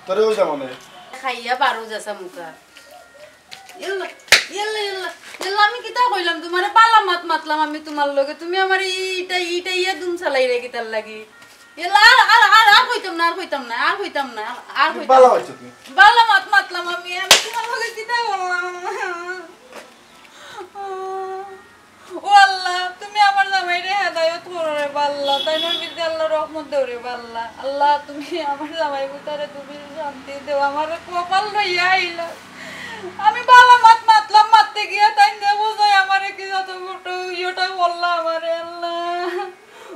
তোরে ওই জামানে খাইয়া বারো যাসা মুখা ইল্লা ইল্লা ইল্লা ইল্লা আমি কিতা কইলাম তোমারে পালা মাত মাতলাম আমি তোমার লগে তুমি আমার ইটা ইয়া দুম চালাই রে কিতার লাগি ইল্লা আর কইতাম না আর কইতাম বালা হইছ তুমি বালা মাত মাতলাম আমি তোমার লগে কিতা বললাম ও আল্লাহ তুমি আমার জামাইরে হেদায়েত করো রে আল্লাহ তাইনোর বিদ্যা আল্লাহ রহমত দেও রে আল্লাহ আল্লাহ তুমি আমার জামাই বুতারে তুমি শান্তি দেও আমার কপাল লইয়া আইলা আমি বালা মাত মাতলাম মারতে গিয়া তাই দেবো যাই আমারে কি যত বড় ইয়োটা বললা আমারে আল্লাহ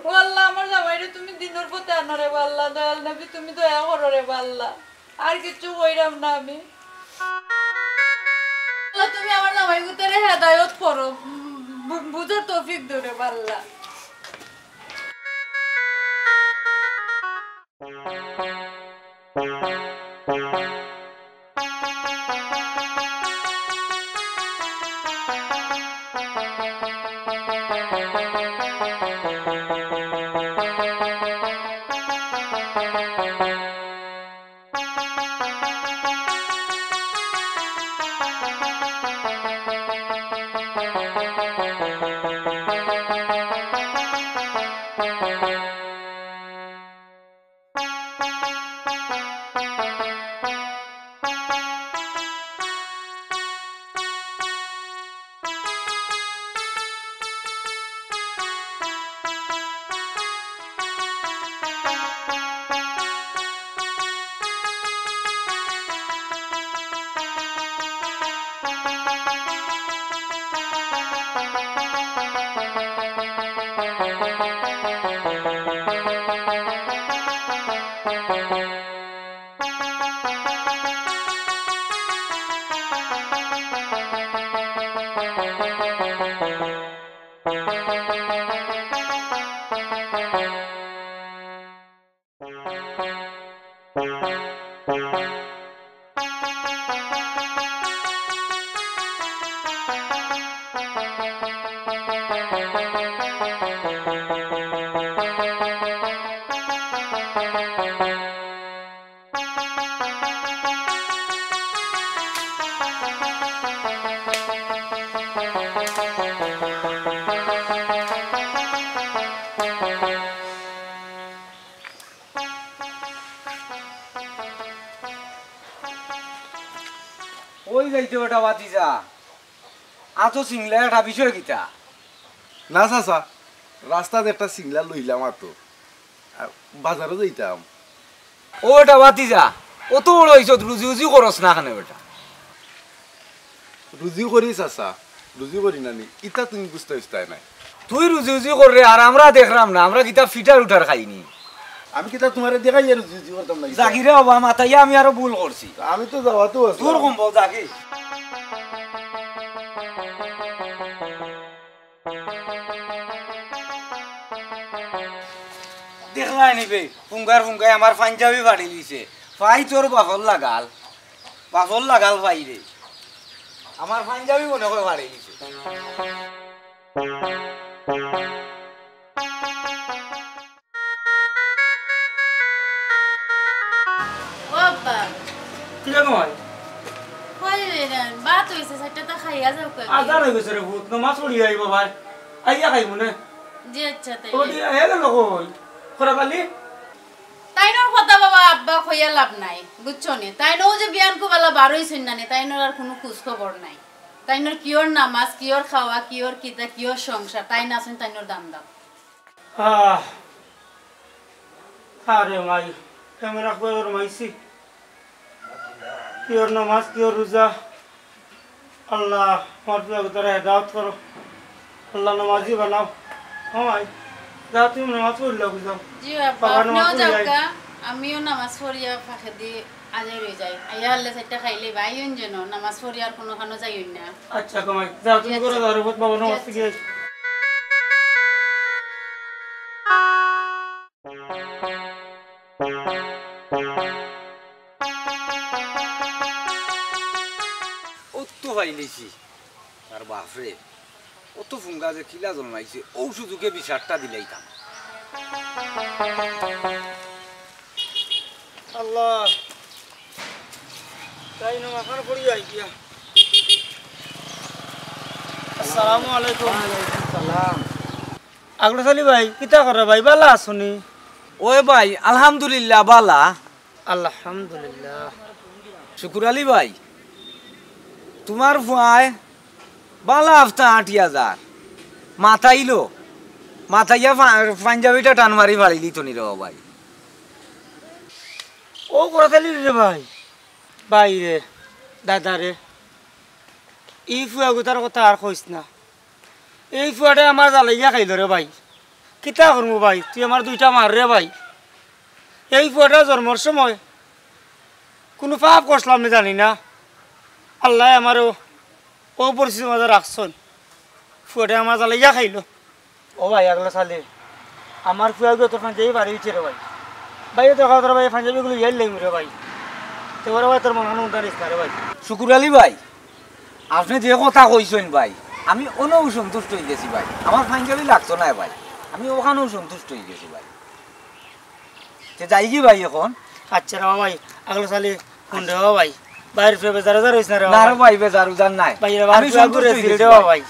ও আল্লাহ আমার জামাইরে তুমি দিনের পথে আনো রে আল্লাহ দয়াল নবী তুমি দয়া করো রে আল্লাহ আর কিছু কইরাম না আমি আল্লাহ তুমি আমার জামাই বুতারে হেদায়েত করো বুঝার তৌফিক দাও রে আল্লাহ ওই যাইতে ওটা বাতিজা আতো সিংলা একটা বিষয় কিতা না চাচা রাস্তাতে একটা সিংলা লইলাম আর তো বাজারও যাইতাম ওটা বাতিজা অত বড় হইছ রুজি উজি করস না কেন বেটা রুজি করি চাচা রুজি করি নানি ইটা তুমি বুঝতে বুঝতে নাই তুই রুজি উজি কর রে আর আমরা দেখলাম না আমরা কিতা ফিটার উঠার খাইনি আমি কিতা তোমারে দেখাই আর রুজি করতাম না জাগিরে বাবা মাথাইয়া আমি আরো ভুল করছি আমি তো যাওয়া তো আছি তোর কম বল জাগি দেখলাই নিবে ফুঙ্গার ফুঙ্গাই আমার পাঞ্জাবি ফাটি দিছে ফাই তোর বাফল লাগাল ফাই রে আমার পাঞ্জাবি মনে করে ফাটি দিছে বাবা কিলা নয় কই রে বাত হইছে সেটা খাইয়া যাও কই আজার হয়ে গেছে রে ভূত নমাজ পড়ি আইবা ভাই আইয়া খাইমু না জি আচ্ছা তাই ওডি হেলে নকই খরা বালি তাইনোর কথা বাবা আব্বা কইয়া লাভ নাই বুঝছো নি তাইনও যে বিয়ান কো বালা বারোই শুননা নি তাইনোর আর কোনো খোঁজ খবর নাই তাইনোর কিওর নামাজ কিওর খাওয়া কিওর কিতা কিওর সংসার তাই না আছেন তাইনোর দাম দাম আরে মাই কেমন রাখবো ওর মাইছি কিওর নামাজ কিওর রোজা আল্লাহ আমার প্রিয় তারা হেদায়ত করো আল্লাহ নামাজি বানাও হয় যাও তুমি নামাজ পড়লে বুঝাও জি বাবা আপনিও যাওকা আমিও নামাজ পড়িয়া ফাঁকে দিয়ে আজে রয়ে যাই আইয়া হলে সেটা খাইলে বাইন যেন নামাজ পড়ি আর কোনো খানো যাইন না আচ্ছা কমাই যাও তুমি করে দাও রে বাবা নামাজ থেকে অত পাইলেছি আর বাপরে অত ফুঙ্গা যে খিলা জন্মাইছে ঔষধকে বিচারটা দিলাইতাম আল্লাহ তাই নমাখান পড়ি আই গিয়া আসসালামু আলাইকুম সালাম। আগলা সালি ভাই কিতা করে ভাই বালা আসুনি ওই ভাই আলহামদুলিল্লাহ বালা। আলহামদুলিল্লাহ শুকুর আলী ভাই, তোমার ফুয়ায় বালা আফতা ৮,০০০ মাথাইলো মাথাইয়া পাঞ্জাবিটা টান মারি ফাড়িলি তো নি রে ভাই। ও করে ফেলি রে ভাই ভাই রে দাদা রে এই ফুয়া গুতার কথা আর কইস না। এই ফুয়াটা আমার জ্বালাইয়া খাইল রে ভাই। কিতা করবো ভাই, তুই আমার দুইটা মার রে ভাই। এই ফুয়াটা জন্মর সময় কোনো পাপ করছিলাম না জানি না, আল্লাহ আমারও ও পরিস্থিতির মাঝে রাখছন। ফুয়াটা আমার জ্বালাইয়া খাইল। ও ভাই আগলা সালে আমার ফুয়াগুলো তোর পাঞ্জাবি বাড়ি হচ্ছে রে ভাই। ভাই তোর কথা ভাই পাঞ্জাবিগুলো ইয়ার লাগবে রে ভাই। তোর ভাই তোর মনে উদারিস না রে ভাই। শুকুর আলী ভাই, আপনি যে কথা কইছেন ভাই, আমি ওনেও সন্তুষ্ট হয়ে গেছি ভাই। আমার পাঞ্জাবি লাগতো না ভাই, আমি ওখানেও সন্তুষ্ট হয়ে গেছি ভাই। যাই কি ভাই এখন? আচ্ছা রে ভাই আগলা সালে ফোন রে ভাই। বাইরে ফিরে বেজার হাজার হইস না রে না রে ভাই, বেজার উজার নাই, ভাই আমি সন্তুষ্ট হয়ে গেছি ভাই।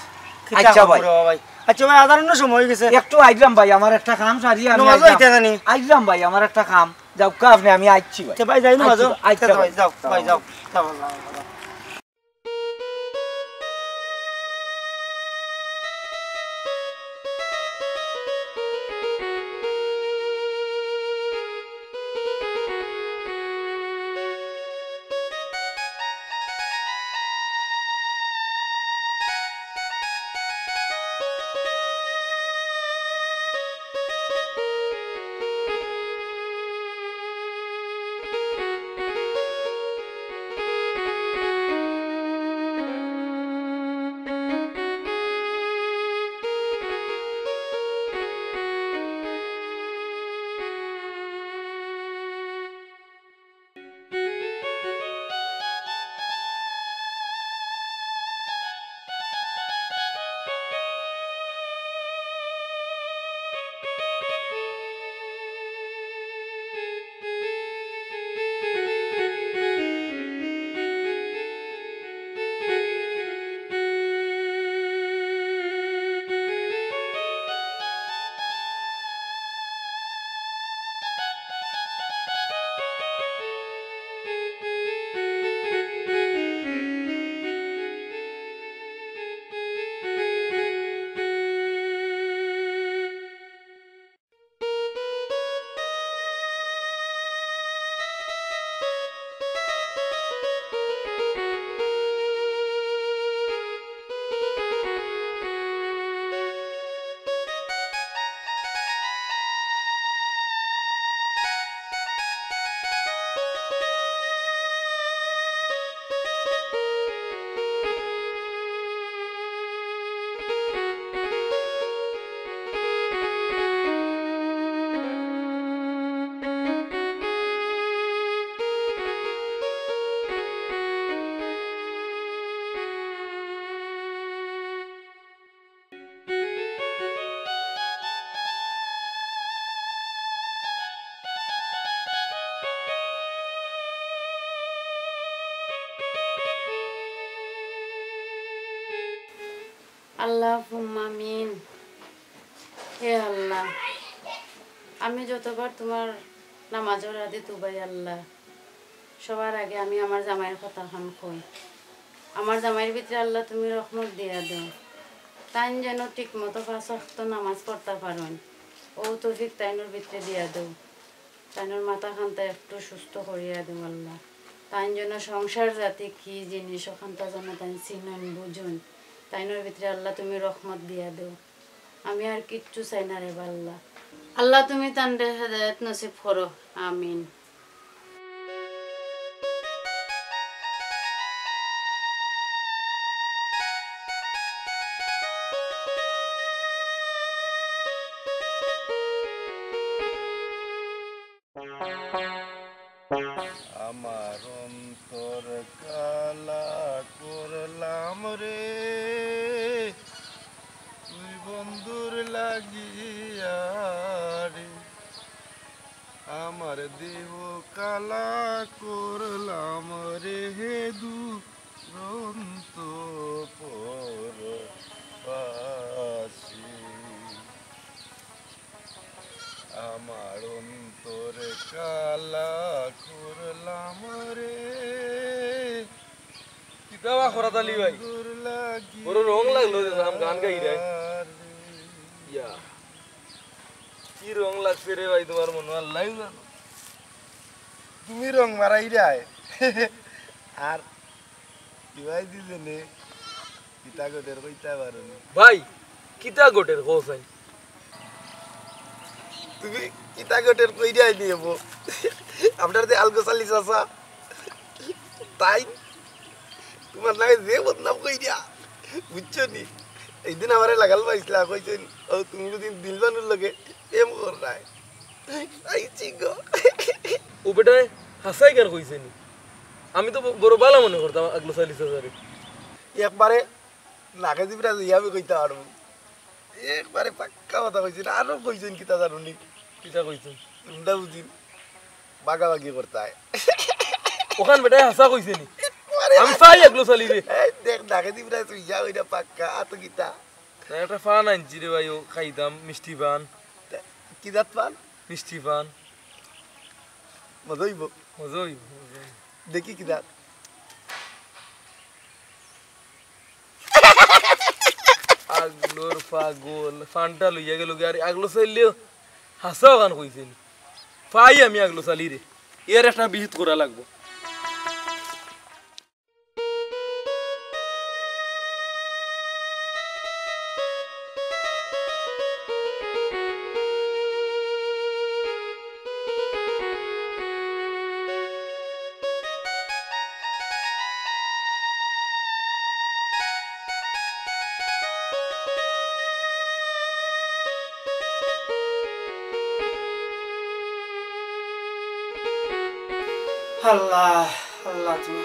আচ্ছা ভাই, ভাই আচ্ছা ভাই আদার সময় হয়ে গেছে, একটু আইলাম ভাই, আমার একটা কাম সারিয়ে আমি নমাজও আইতে জানি। আইলাম ভাই, আমার একটা কাম। যাও কা আপনি, আমি আইছি ভাই। আচ্ছা ভাই যাই নমাজও। আচ্ছা আচ্ছা ভাই, ভাই যাও ভাই যাও যাও। আল্লাহ আমিন। হে আল্লাহ, আমি যতবার তোমার নামাজের আদি তুবাই আল্লাহ, সবার আগে আমি আমার জামাইয়ের কথা খান কই। আমার জামাইয়ের ভিতরে আল্লাহ তুমি রহমত দিয়া দাও, তাইন যেন ঠিক মতো ৫ ওয়াক্ত নামাজ পড়তে পারেন। ও তৌফিক তাইনোর ভিতরে দিয়া দাও। তাইনোর মাথা খানটা একটু সুস্থ করিয়া দেও আল্লাহ। তাইন যেন সংসার জাতি কি জিনিস ওখানটা যেন তাই চিনন বুঝুন। তাইনোর ভিতরে আল্লাহ তুমি রহমত দিয়া দেও। আমি আর কিচ্ছু চাই না রে আল্লাহ। আল্লাহ তুমি তান্ডে হেদায়েত নসিব করো, আমিন। আমার অন্তর কালা করলাম রে তুই বন্ধুর লাগিয়া রে আমার দেহ কালা করলাম রে হে দুরন্ত পরবাসী আমার অন্তরে কালা করলাম রে কিতাবা খরাত আলী ভাই বড় রং লাগলো যে আম গান গাই রে ইয়া কি রং লাগছে রে ভাই তোমার মনে আল্লাহ জানো তুমি রং মারাই যায় আর দিবাই দিজনে পিতা গোটের কইতা পারনি ভাই কিতা গোটের কোসাই তুমি পিতা গোটের কই যাই নিব আপনার যে আলগোসালি চাচা তাই তোমার নামে যে বদনাম কই দিয়া বুঝছো নি একদিন আমারে লাগাল পাইছিলা কইছেন ও তুমি যদি দিলবানুর লগে প্রেম কর রায় আইছি গো ও বেটা হাসাই কেন কইছে নি আমি তো বড় বালা মনে করতাম আগলো 40,000 একবারে নাকে দিবরা ইয়াবে কইতা পারবো একবারে পাক্কা কথা কইছেন আরো কইছেন কিতা জানুনি কিতা কইছেন তোমরা বুঝিন বাগাবাগি করতে হয় ওখান বেটা হাসা কইছে নি আমি চাই আগলো চালি রে দেখ নাকে দিবরা তুই যা ওইটা পাক্কা আতো কিতা একটা ফান আনছি রে ভাই ও খাইতাম মিষ্টি পান কি দাঁত পান মিষ্টি পান মজা হইব মজা হইব দেখি কি দাঁত আগলোর পাগল ফানটা লইয়া গেল আর আগলো চাইলেও হাসাও গান কইছে নি পাই আমি আগলো চালি রে এর একটা বিহিত করা লাগবো আল্লাহ আল্লাহ তুমি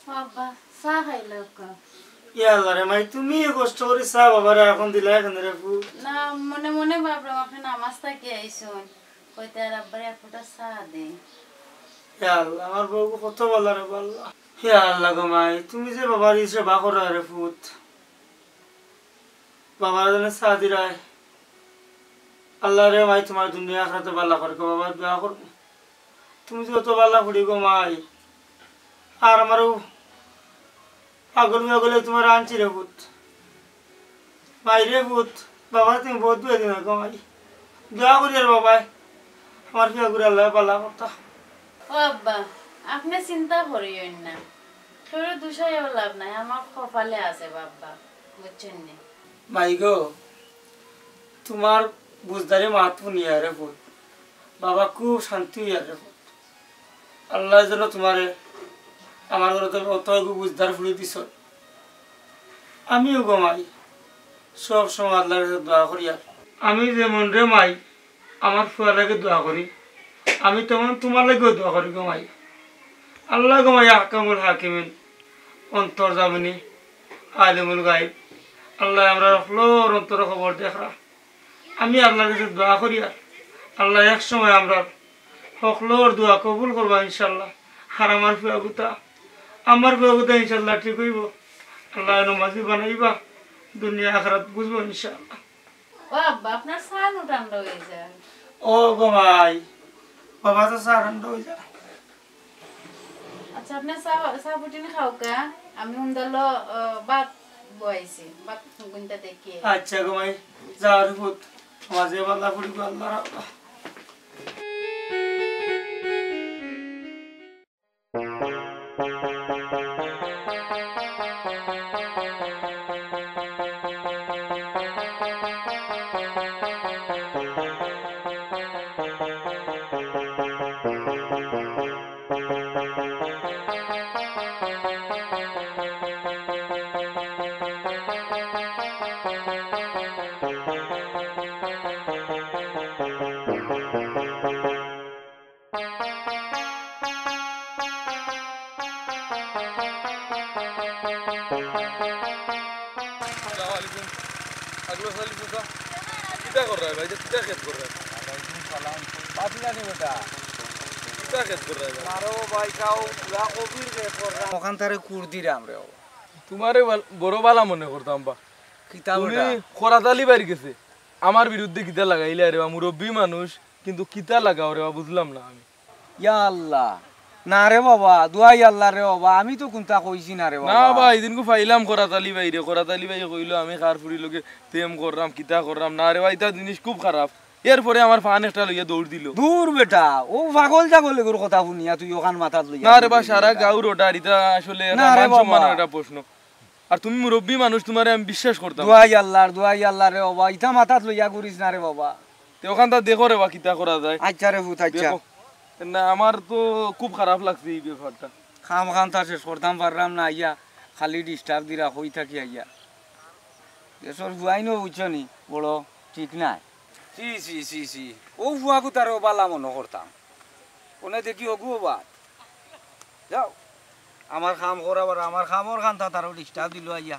বাবা চা খাইলে ইয়া আল্লাহ রে মাই তুমি কষ্ট করে চা বাবারে এখন দিলা এখানে রে ফু না মনে মনে ভাবলাম আপনি নামাজ থাকি আইসুন কইতে আর আব্বারে এক ফোঁটা চা দে ইয়া আল্লাহ আমার বউ কত ভালো রে আল্লাহ ইয়া আল্লাহ গো মাই তুমি যে বাবার সেবা করো রে ফুত বাবার জন্য চা দিরাই আল্লাহ রে মাই তোমার দুনিয়া আখরাতে ভালো করে গো বাবা দোয়া করবো তুমি যে অত ভালো করি গো মাই আর আমারও পাগল পাগলে তোমার আনছি রে ভূত ভাই রে ভূত বাবা তুমি বহুত দূরে দিন গো মাই দোয়া করি আর বাবাই আমার ফিয়া করে আল্লাহ পাল্লা করতা ও আব্বা আপনি চিন্তা করিয়েন না কেউ দুষাইও লাভ নাই আমার কপালে আছে বাবা বুঝছেন নি মাই গো তোমার বুঝদারে মাত নিয়ে রে ভূত বাবা খুব শান্তি হইয়া রে ভূত আল্লাহ যেন তোমারে আমার ঘরে তো অত বুঝদার ফুলে দিছ আমিও গো মাই সব সময় আল্লাহর কাছে দোয়া করি আর আমি যেমন রে মাই আমার ফুয়ার লাগে দোয়া করি আমি তেমন তোমার লাগেও দোয়া করি গো মাই আল্লাহ গো মাই আহকামুল হাকিমিন অন্তর জামিনী আলিমুল গাইব আল্লাহ আমরা ফ্লোর অন্তর খবর দেখরা আমি আল্লাহর কাছে দোয়া করি আর আল্লাহ এক সময় আমরা সকলোর দোয়া কবুল করবা ইনশাল্লাহ আর আমার ফুয়াগুতা ইনশাল্লাহ ঠিক হইব আল্লাহ নমাজি বানাইবা দুনিয়া আখরাত বুঝবো ইনশাল্লাহ ও আব্বা আপনার সান উঠান হয়ে যায় ও গো ভাই বাবা তো সারান্ড হয়ে যায় আচ্ছা আপনি চা পুটিনি খাও কা আমি উন্দালো ভাত বয়াইছি ভাত গুনটা দেখি আচ্ছা গো ভাই যাওয়ার ভূত মাঝে বাল্লা পড়ি গো আল্লাহ রাখবা কিতা কর রায় ভাই কিতা খেত কর রায় বাতিলা নি বেটা কিতা খেত কর রায় মারো ভাই কাও পুরা কবির রে কররা ওখান তারে কুর দিরাম রে তোমারে বড় বালা মনে করতাম বা কিতা তুমি বেটা খরাতালি বাড়ি গেছে আমার বিরুদ্ধে কিতা লাগাইলে রে বা মুরব্বী মানুষ কিন্তু কিতা লাগাও রে বা বুঝলাম না আমি ইয়া আল্লাহ না রে বাবা দুয়াই আল্লাহ রে বাবা আমি তো কোনটা কইছি না রে বাবা না ভাই দিনকু ফাইলাম করাতালি ভাই রে করাতালি ভাই কইলো আমি খার ফুরি লগে প্রেম কররাম কিতা কররাম না রে ভাই তা জিনিস খুব খারাপ এরপরে আমার ফান একটা লইয়া দৌড় দিল দূর বেটা ও পাগল জাগল এগুর কথা শুনিয়া তুই ওখান মাথাত লইয়া না রে বা সারা গাঁর ওটা এটা আসলে না রে মান সম্মানের বাবা। একটা প্রশ্ন আর তুমি মুরব্বী মানুষ তোমারে আমি বিশ্বাস করতাম দুয়াই আল্লাহ রে বাবা ইটা মাথাত লইয়া ঘুরিস না রে বাবা তে ওখান তা দেখো রে বা কিতা করা যায় আচ্ছা রে ভূত আচ্ছা দেখো না আমার তো খুব খারাপ লাগছে এই ব্যাপারটা খাম খাম তা শেষ করতাম পারলাম না আইয়া খালি ডিস্টার্ব দিরা হই থাকি আইয়া দেশর ভুয়াই নো বুঝছো নি বড় ঠিক নাই সি ও ভুয়াকু তার বালা মনে করতাম কোনে দেখি অগু বাদ যাও আমার খাম করাবার আমার খামর খান তারও ডিস্টার্ব দিল আইয়া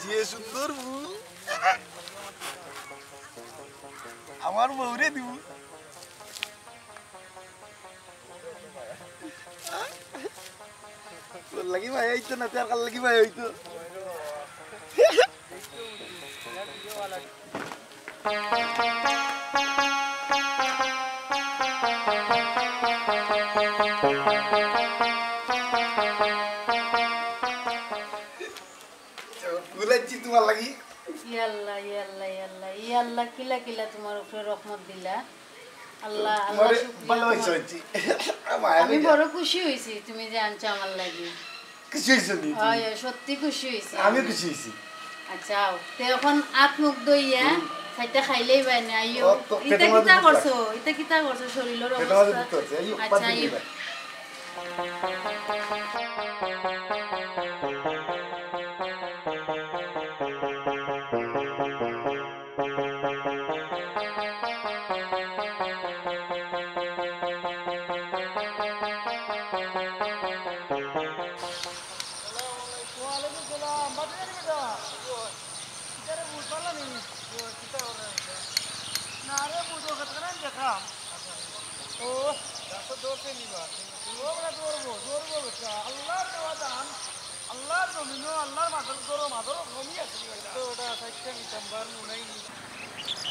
যে সুন্দর ফুল আমার বউরে দিব তোর লাগি ভাই হইতো না তার কাল লাগি ভাই হইতো গুলাচ্ছি তোমার লাগি ইয়াল্লাহ ইয়াল্লাহ ইয়াল্লাহ ইয়াল্লাহ কিলা কিলা তোমার উপরে রহমত দিলা আল্লাহ আল্লাহ তোমারে শুকরিয়া ভালোবাসা তোমার। হচ্ছে আমি বড় খুশি হইছি তুমি যে আনছো আমার লাগি খুশি হয়েছো নি হয় সত্যি খুশি হইছি আমি খুশি হয়েছি আচ্ছা তে এখন আত মুখ দইয়া খাইতে খাইলেই বাই না আইও ও, তো ইতা পেটের কিতা মধ্যে করছো ইতা কিতা করছো শরীরের পেটের মধ্যে অবস্থা দুধ করছে, আইও, আচ্ছা বাদ আইও দিবি।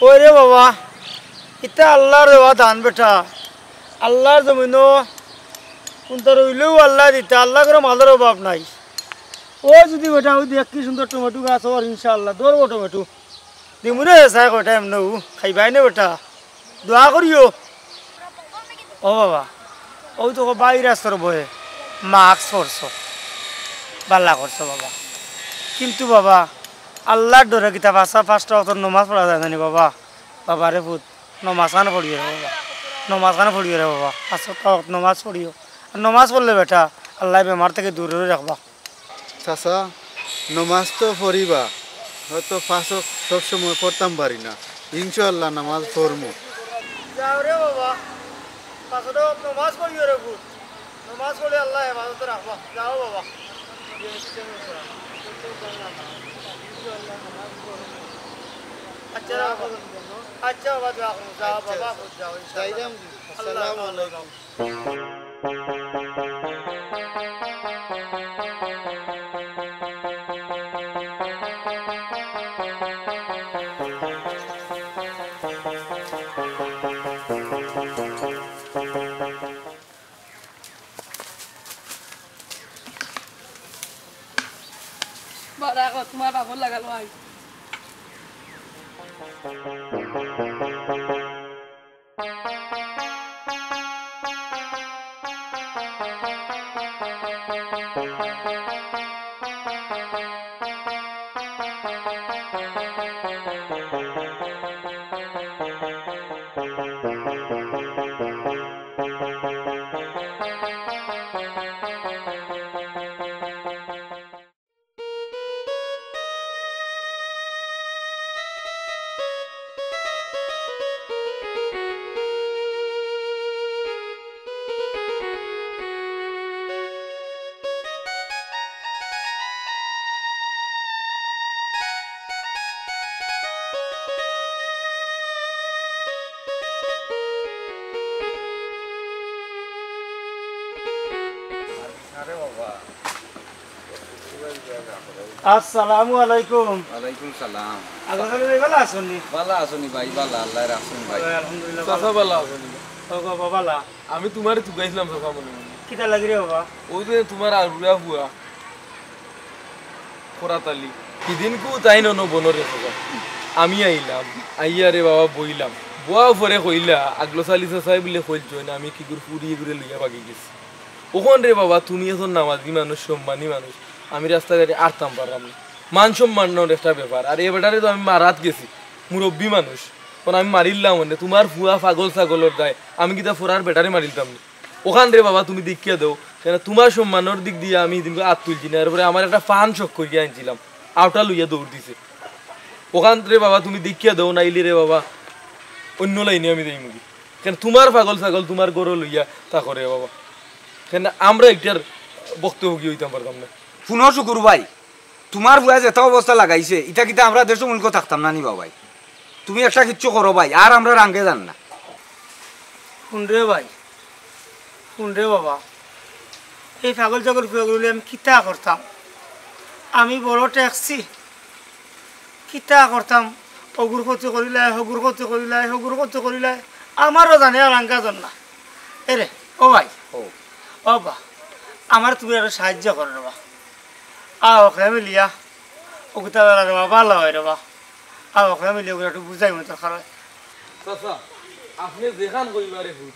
ওই রে বাবা ইতা আল্লাহর দেওয়া ধান বেটা আল্লাহর জমিন কোনটা রইলেও আল্লাহ দিতে আল্লাহ করে মালের অভাব নাই ও যদি বেটা ওই দেখ কি সুন্দর টমেটো গাছ ওর ইনশাআল্লাহ দৌড়বো টমেটো দিমুরে চাই কয়টা এমন খাইবাই না বেটা দোয়া করিও ও বাবা ওই তো বাইরে আসর বয়ে মাস্ক পরছ বাল্লা করছো বাবা কিন্তু বাবা আল্লাহর ডরে কিতা পাঁচটা অত নমাজ পড়া যায় জানি বাবা বাবা রে পুত নমাজ খান পড়িও রে বাবা নমাজ খান পড়িও রে বাবা পাঁচটা নমাজ পড়িও আর নমাজ পড়লে বেটা আল্লাহ বেমার থেকে দূরে রাখবা চাচা নমাজ তো পড়িবা হয়তো পাঁচও সবসময় পড়তাম পারি না ইনশাল্লাহ নামাজ পড়মু যাও রে বাবা পাঁচটা নমাজ পড়িও রে পুত নমাজ পড়লে আল্লাহ হেফাজতে রাখবা যাও বাবা আচ্ছা আচ্ছা বাবা দোয়া করো যাও বাবা যাও যাইলাম আসসালামু আলাইকুম বড়া কো তোমার বাবুর লাগালো আই আসসালামু আলাইকুম। ওয়ালাইকুম সালাম। আল্লাহ ভালো আছেন? ভালো আছেন ভাই? ভালো, আল্লাহ রাখছেন ভাই। আলহামদুলিল্লাহ। চাচা ভালো আছেন? ও বাবা ভালো। আমি তোমারে তুগাইছিলাম চাচা মনে মনে। কিটা লাগি রে বাবা? ওই যে তোমার আরুরা বুয়া খোরাতালি সেদিনকু তাই নন বনরে চাচা আমি আইলাম আইয়া রে বাবা বইলাম বুয়া পরে কইলা আগলো চালি চাচাই বলে কইল না আমি কি করে ফুরিয়ে ঘুরে লইয়া বাগি গেছি ওখান রে বাবা তুমি এখন নামাজি মানুষ সম্মানী মানুষ আমি রাস্তাঘাটে আরতাম পারলাম না মান সম্মানের একটা ব্যাপার আর এবারে তো আমি মারাত গেছি মুরব্বী মানুষ কারণ আমি মারিলাম মানে তোমার ফুয়া পাগল ছাগলের গায়ে আমি কিতা ফোরার বেটারে মারিলাম না ওখান রে বাবা তুমি দেখিয়া দাও কেন তোমার সম্মানের দিক দিয়ে আমি দিনকে হাত তুলছি না এরপরে আমার একটা ফান শখ করিয়া আনছিলাম আউটা লইয়া দৌড় দিছে ওখান রে বাবা তুমি দেখিয়া দাও নাইলে রে বাবা অন্য লাইনে আমি দেই মুগি কেন তোমার পাগল ছাগল তোমার গরু লইয়া তা করে বাবা কেন আমরা একটার বক্তব্য কি হইতাম পারতাম না শুনো শুকুর ভাই, তোমার বুয়া যেত অবস্থা লাগাইছে এটা কিন্তু আমরা দেশ মুলক থাকতাম না নি ভাই। তুমি একটা কিচ্ছু করো ভাই, আর আমরা রাঙ্গে যান না। শুন রে ভাই, শুন রে বাবা, এই পাগল ছাগল ফুয়াগুলি আমি কিতা করতাম? আমি বড় ট্যাক্সি কিতা করতাম? অগুর কত করিলাই, হগুর কত করিলাই, হগুর কত করিলাই, আমারও জানে আর আঙ্গাজন না। এরে ও ভাই, ও বা আমার তুমি একটা সাহায্য করো রে বা, ওখানে মিলিয়া ওগুতা রেবা ভালো হয় রে বা, ওখানে মিলিয়ে ওগুলো একটু বুঝাই মতো খারাপ। চাচা আপনি যেখান কইবারে হুট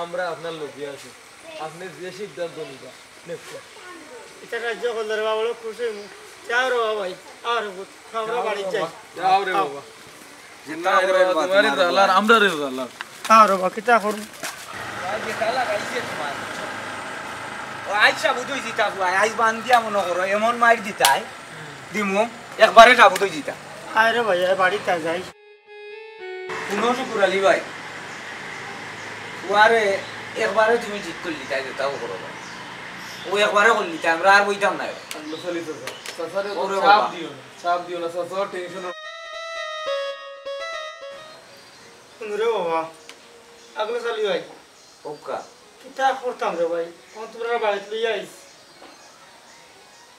আমরা আপনার লোকিয়ে আছি আপনি যে সিদ্ধান্ত নিবা নেক্সট এটা সাহায্য করলে রে বাবা খুশি যাও রে বাবা ভাই, আর আমরা বাড়ি যাই। যাও রে বাবা না রে বাবা তোমারই দালার আমরা রে দালার আর বাবা কিতা করব? আইসা বুঝই দিতা বুয়া, আইস বান্ধিয়া মনে করো এমন মাইর দিতাই দিমু একবারে সাবুতই দিতা। আয় রে ভাই বাড়িতে যাই। শুনো শুকুর আলী ভাই, ওয়ারে একবারে তুমি ঠিক করলি তাই যেটাও করো ভাই, ও একবারে করলি তাই আমরা আর বইতাম না। আল্লাহ সালি চাচা চাচারে ওরে চাপ বাবা। দিও না চাপ দিও না চাচা টেনশন শুন রে বাবা, আগলে চালি ভাই ওকা কিতা করতাম রে ভাই, কোন তোমরা বাড়িতে লইয়া আইস,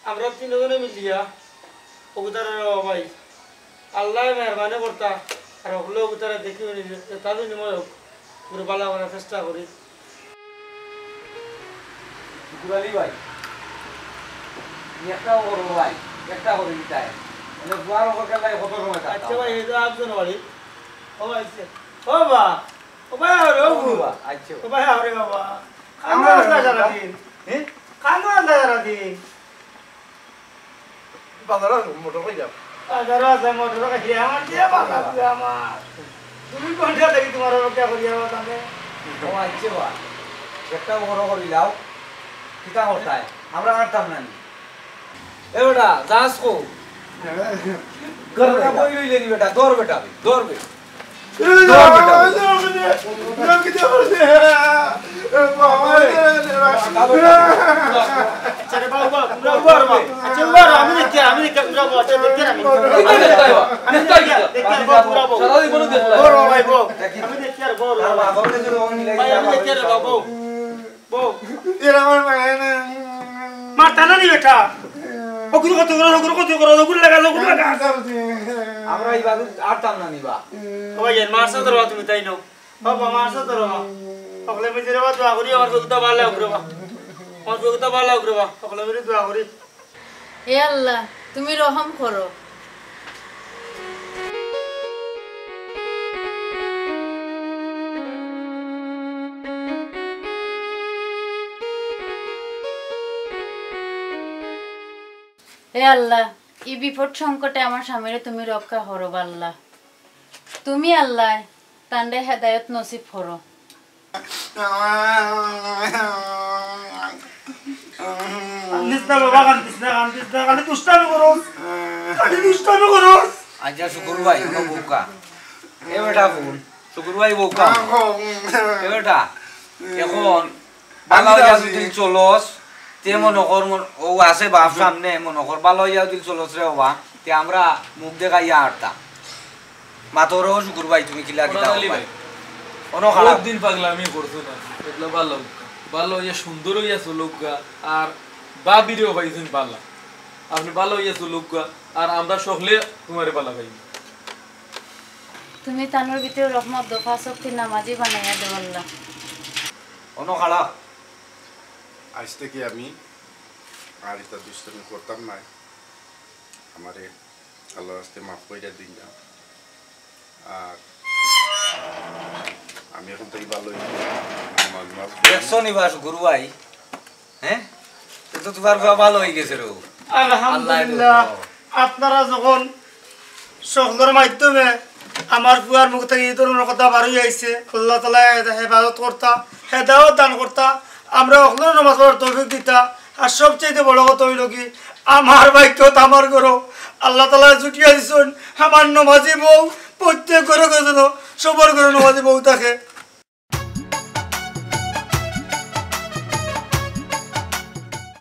আমরা তিনজনে মিলিয়া ওগুতারে রে বাবা ভাই আল্লাহ মেহরবানি করতা আর ওগুলো ওগুতারে দেখি তাদের নিময় হোক পুরো বালা করার চেষ্টা করি। শুকুর আলী ভাই একটাও করো ভাই, একটা করে দিতাই মানে বুয়ার ওপর গেলে কত সময় আচ্ছা থাকতাম। ভাই এই যে একজন বাড়ি ও আইছে, ও বা ও ভাই আরে ও বুয়া, আচ্ছা ও ভাই আরে বাবা আমরা আসলা সারা দিন, হ্যাঁ খানো আসলা সারা দিন, বাজারে মোটর কই যাব আগারো আছে মোটর কাছে আমার দিয়ে বাবা আমার 2 ঘন্টা দেখি তোমার রক্ষা করিয়া তাহলে ও আচ্ছা বা একটা বড় করে দাও কিতা করতাই আমরা আনতাম না নি। এ বেটা যাস কো বেটা বই লইলে নি বেটা, দৌড় বেটা দৌড় বে আচ্ছা রে বাবা তোমরা উবার মা, আচ্ছা উবার আমি দেখি তোমরা বাবা আচ্ছা দেখি আমি দেখি বাবা তোমরা বাবা সারা জীবন দেখলা বড় ভাই বউ আমি দেখি আর বড় আর ভাই বাবা যদি রং মিলাই ভাই আমি দেখি আর বাবা বউ এরা আমার মায় না মারতা না নি বেটা ওগুলো কত করো ওগুলো লাগা আমরা এই বাবু আনতাম না নিবা। ও ভাই মারছো তো তুমি তাই নাও বাবা মারছো তো সকলে মিলে রে দোয়া করি আমার কতটা ভালো লাগবে বাবা আমার কতটা ভালো লাগবে বাবা সকলে মিলে দোয়া করি। হে আল্লাহ তুমি রহম করো। হে আল্লাহ এই বিপদ সংকটে আমার স্বামীরে তুমি রক্ষা করো আল্লাহ, তুমি আল্লাহ তান্ডে হেদায়ত নসিব করো। কান্দিস না বাবা কান্দিস না খালি দুষ্টামি করোস আচ্ছা শুকুর ভাই ও বউকা এ বেটা ফোন শুকুর ভাই বউকা এ বেটা এখন ভালো হইয়া যদি চলস তে মনে কর ও আছে বাপ সামনে মনে কর ভালো হইয়া যদি চলস রে বাবা তে আমরা মুখ দেখাইয়া আটতাম মাতরও শুকুর ভাই তুমি কিলা কিতা ভাই কোনো খারাপ বহুত দিন পাগলা আমি করছো না এগুলো ভালো ভালো ইয়া সুন্দর হইয়া চলুকা আর বাবিরেও পাইছেন পাল্লা আপনি ভালো হইয়া চলুক আর আমরা সকলে তোমারে পালা ভাই তুমি তানোর ভিতরে রহমত দো পাঁচ ওয়াক্তের নামাজি বানাইয়া দেও আল্লাহ অন খাড়া আজ থেকে আমি আর এটা দুষ্টামি করতাম না আমারে আল্লাহর রাস্তায় মাফ করে দিন না আর আমি এখন থেকে ভালো দেখছো নিবাস গুরু ভাই হ্যাঁ তো তোমার ভালো হয়ে গেছে রো আলহামদুলিল্লাহ আপনারা যখন সকলের মাধ্যমে আমার বুয়ার মুখ থেকে এই ধরনের কথা বাড়ি আইছে আল্লাহ তালা হেফাজত করতা হেদায়ত দান করতা আমরা সকলের নামাজ পড়ার তৌফিক দিতা আর সবচেয়ে বড় কথা হইল কি আমার ভাগ্য আমার করো আল্লাহ তালা জুটিয়া দিছেন আমার নমাজি বউ প্রত্যেক ঘরে ঘরে যেন সবার ঘরে নমাজি বউ থাকে